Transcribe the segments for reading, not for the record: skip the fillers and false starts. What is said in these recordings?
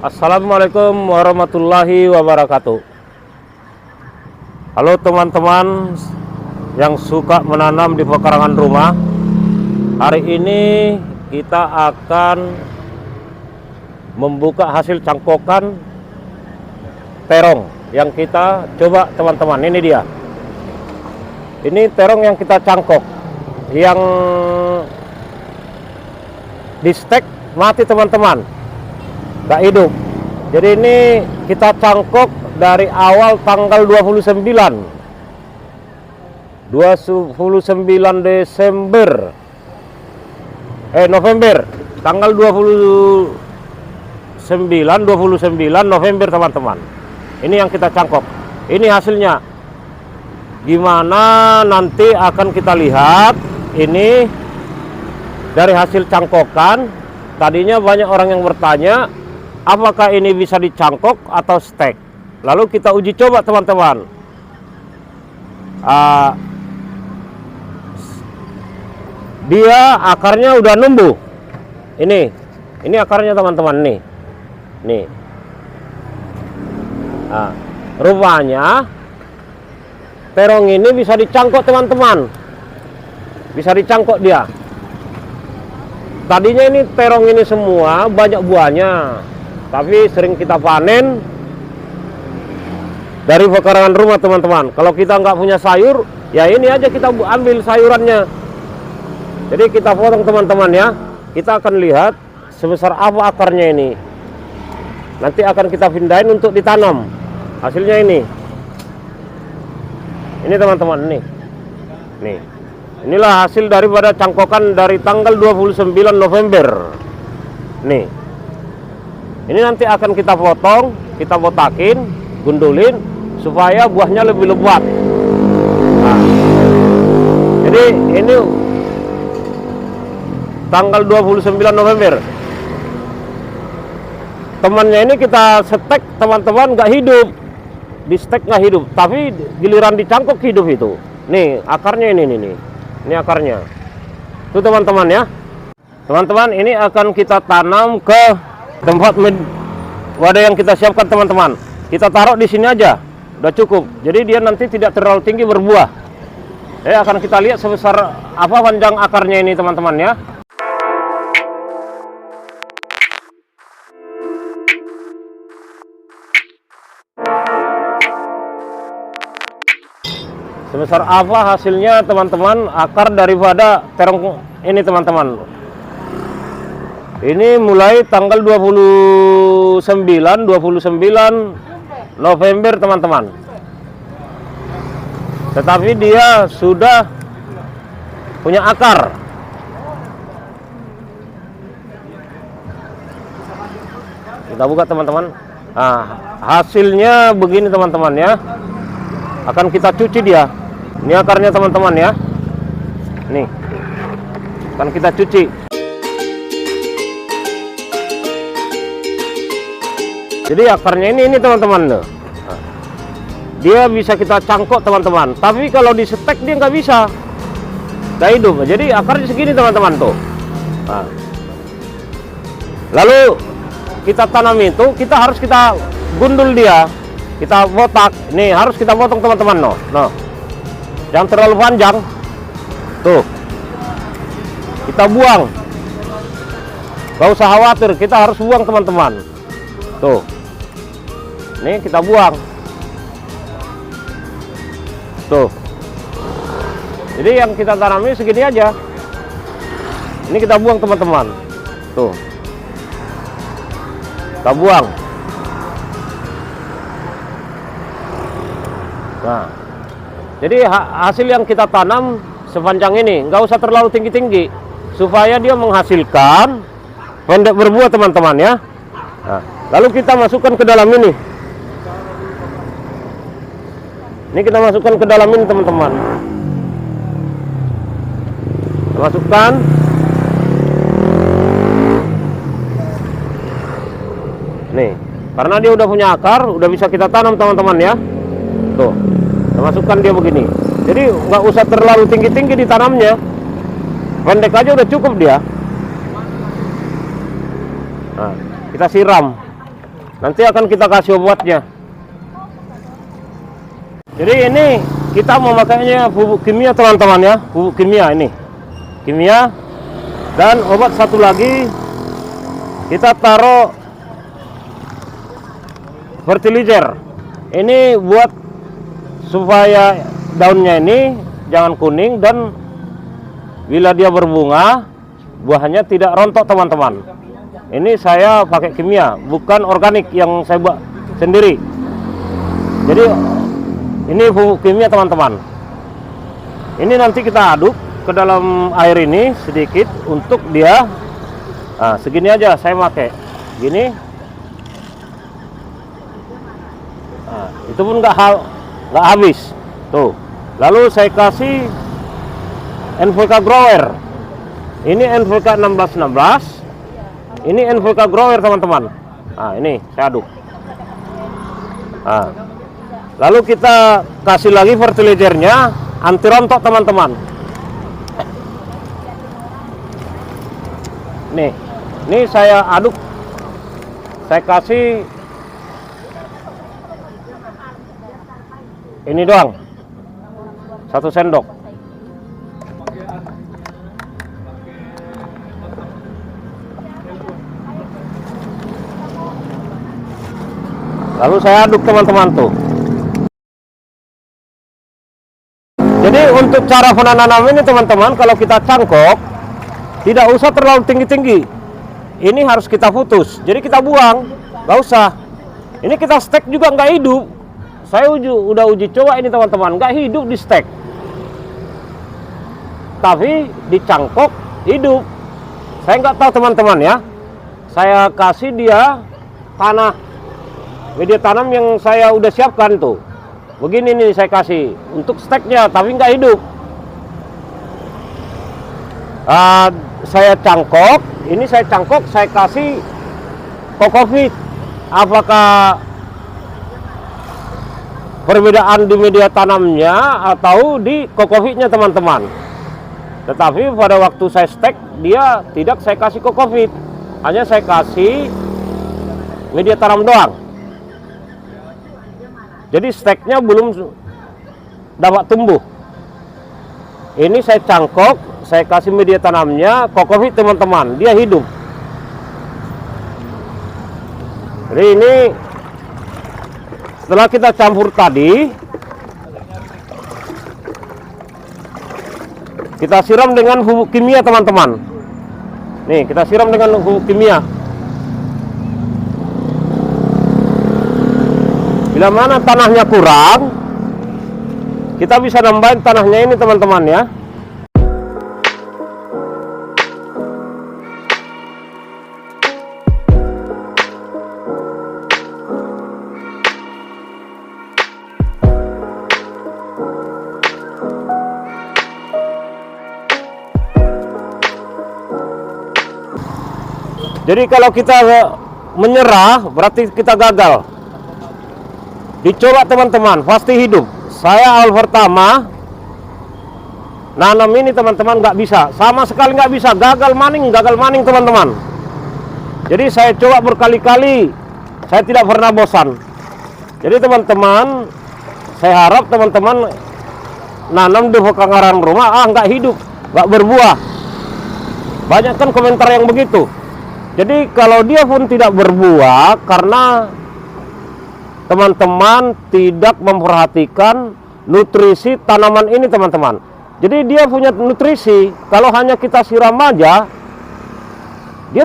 Assalamualaikum warahmatullahi wabarakatuh. Halo teman-teman yang suka menanam di pekarangan rumah. Hari ini kita akan membuka hasil cangkokan terong yang kita coba teman-teman. Ini dia. Ini terong yang kita cangkok, yang di stek mati teman-teman, nggak hidup. Jadi ini kita cangkok dari awal tanggal 29 November, tanggal 29 November teman-teman. Ini yang kita cangkok. Ini hasilnya gimana nanti akan kita lihat. Ini dari hasil cangkokan. Tadinya banyak orang yang bertanya apakah ini bisa dicangkok atau stek. Lalu kita uji coba teman-teman. Dia akarnya udah numbuh. Ini akarnya teman-teman nih. Nih. Rupanya terong ini bisa dicangkok teman-teman. Bisa dicangkok dia. Tadinya ini terong ini semua banyak buahnya, tapi sering kita panen dari pekarangan rumah teman-teman. Kalau kita nggak punya sayur, ya ini aja kita ambil sayurannya. Jadi kita potong teman-teman ya. Kita akan lihat sebesar apa akarnya ini. Nanti akan kita pindahin untuk ditanam. Hasilnya ini. Ini teman-teman nih. Nih. Inilah hasil daripada cangkokan dari tanggal 29 November. Nih. Ini nanti akan kita potong, kita botakin, gundulin supaya buahnya lebih lebat. Nah, jadi ini tanggal 29 November. Temannya ini kita setek teman-teman, nggak hidup. Di stek nggak hidup, tapi giliran dicangkok hidup itu. Nih akarnya ini nih. Ini akarnya. Itu teman-teman ya. Teman-teman, ini akan kita tanam ke tempat wadah yang kita siapkan teman-teman. Kita taruh di sini aja. Udah cukup. Jadi dia nanti tidak terlalu tinggi berbuah. Akan kita lihat sebesar apa panjang akarnya ini teman-teman ya. Sebesar apa hasilnya teman-teman akar daripada terong ini teman-teman. Ini mulai tanggal 29 November teman-teman. Tetapi dia sudah punya akar. Kita buka teman-teman. Hasilnya begini teman-teman ya. Akan kita cuci dia. Ini akarnya teman-teman ya. Nih. Akan kita cuci. Jadi akarnya ini teman-teman. Dia bisa kita cangkok teman-teman. Tapi kalau di setek dia nggak bisa. Nggak hidup. Jadi akarnya segini teman-teman tuh. Lalu kita tanam itu, kita harus kita gundul dia. Kita botak. Nih harus kita potong teman-teman. No. Jangan terlalu panjang. Tuh. Kita buang. Gak usah khawatir, kita harus buang teman-teman. Tuh. Nih kita buang. Tuh. Jadi yang kita tanami segini aja. Ini kita buang teman-teman. Tuh. Kita buang. Nah. Jadi hasil yang kita tanam sepanjang ini nggak usah terlalu tinggi-tinggi supaya dia menghasilkan pendek berbuah teman-teman ya. Nah, lalu kita masukkan ke dalam ini. Ini kita masukkan ke dalam ini teman-teman. Masukkan. Nih, karena dia udah punya akar, udah bisa kita tanam teman-teman ya. Tuh. Kita masukkan dia begini. Jadi nggak usah terlalu tinggi-tinggi ditanamnya. Pendek aja udah cukup dia. Nah, kita siram. Nanti akan kita kasih obatnya. Jadi ini kita memakainya pupuk kimia teman-teman ya, pupuk kimia ini. Kimia dan obat satu lagi kita taruh fertilizer. Ini buat supaya daunnya ini jangan kuning dan bila dia berbunga buahnya tidak rontok teman-teman. Ini saya pakai kimia, bukan organik yang saya buat sendiri. Jadi ini pupuk kimia teman-teman. Ini nanti kita aduk ke dalam air ini sedikit untuk dia. Nah, segini aja saya pakai. Gini. Nah, itu pun nggak habis. Tuh. Lalu saya kasih NPK Grower. Ini NPK 1616. Ini NPK Grower teman-teman. Nah, ini saya aduk. Nah, lalu kita kasih lagi fertilizernya anti rontok teman-teman. Nih saya aduk. Saya kasih ini doang. 1 sendok. Lalu saya aduk teman-teman tuh. Jadi untuk cara penanaman ini teman-teman, kalau kita cangkok tidak usah terlalu tinggi-tinggi. Ini harus kita putus. Jadi kita buang, nggak usah. Ini kita stek juga nggak hidup. Saya udah uji coba ini teman-teman, nggak hidup di stek. Tapi di cangkok hidup. Saya nggak tahu teman-teman ya. Saya kasih dia tanah. Media tanam yang saya udah siapkan tuh. Begini nih saya kasih untuk steknya, tapi nggak hidup. Saya cangkok, ini saya cangkok, saya kasih kokopit. Apakah perbedaan di media tanamnya atau di kokopitnya teman-teman? Tetapi pada waktu saya stek, dia tidak saya kasih kokopit, hanya saya kasih media tanam doang. Jadi steknya belum dapat tumbuh. Ini saya cangkok, saya kasih media tanamnya, kokopit teman-teman, dia hidup. Jadi ini setelah kita campur tadi, kita siram dengan pupuk kimia teman-teman. Nih kita siram dengan pupuk kimia. Bila mana tanahnya kurang, kita bisa nambahin tanahnya ini teman-teman ya. Jadi kalau kita menyerah, berarti kita gagal. Dicoba teman-teman, pasti hidup. Saya awal pertama nanam ini teman-teman nggak bisa, sama sekali nggak bisa, gagal maning teman-teman. Jadi saya coba berkali-kali, saya tidak pernah bosan. Jadi teman-teman, saya harap teman-teman nanam di pekarangan rumah, nggak hidup, nggak berbuah. Banyak kan komentar yang begitu. Jadi kalau dia pun tidak berbuah karena teman-teman tidak memperhatikan nutrisi tanaman ini teman-teman. Jadi dia punya nutrisi, kalau hanya kita siram aja, dia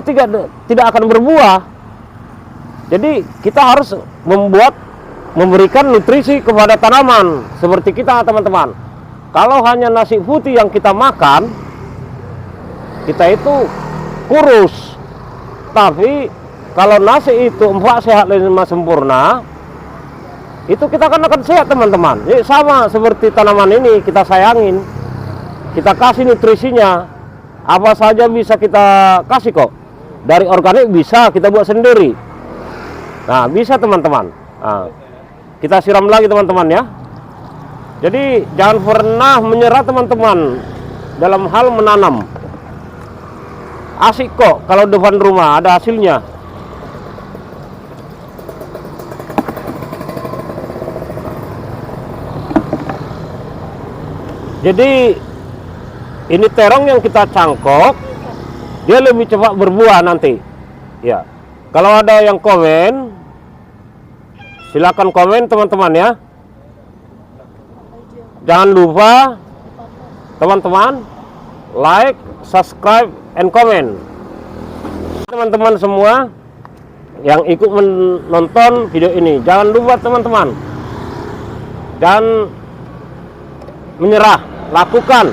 tidak akan berbuah. Jadi kita harus memberikan nutrisi kepada tanaman seperti kita teman-teman. Kalau hanya nasi putih yang kita makan, kita itu kurus. Tapi kalau nasi itu 4 sehat 5 sempurna, itu kita akan sehat teman-teman. Jadi sama seperti tanaman ini, kita sayangin, kita kasih nutrisinya. Apa saja bisa kita kasih kok. Dari organik bisa kita buat sendiri. Nah bisa teman-teman. Nah, kita siram lagi teman-teman ya. Jadi jangan pernah menyerah teman-teman dalam hal menanam. Asik kok kalau depan rumah ada hasilnya. Jadi ini terong yang kita cangkok, dia lebih cepat berbuah nanti. Ya, kalau ada yang komen, silakan komen teman-teman ya. Jangan lupa teman-teman like, subscribe, and comment. Teman-teman semua yang ikut menonton video ini, jangan lupa teman-teman, dan menyerah, lakukan.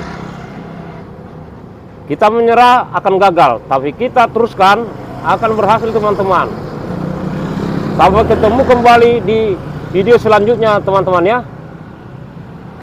Kita menyerah akan gagal, tapi kita teruskan akan berhasil teman-teman. Sampai ketemu kembali di video selanjutnya teman-teman ya.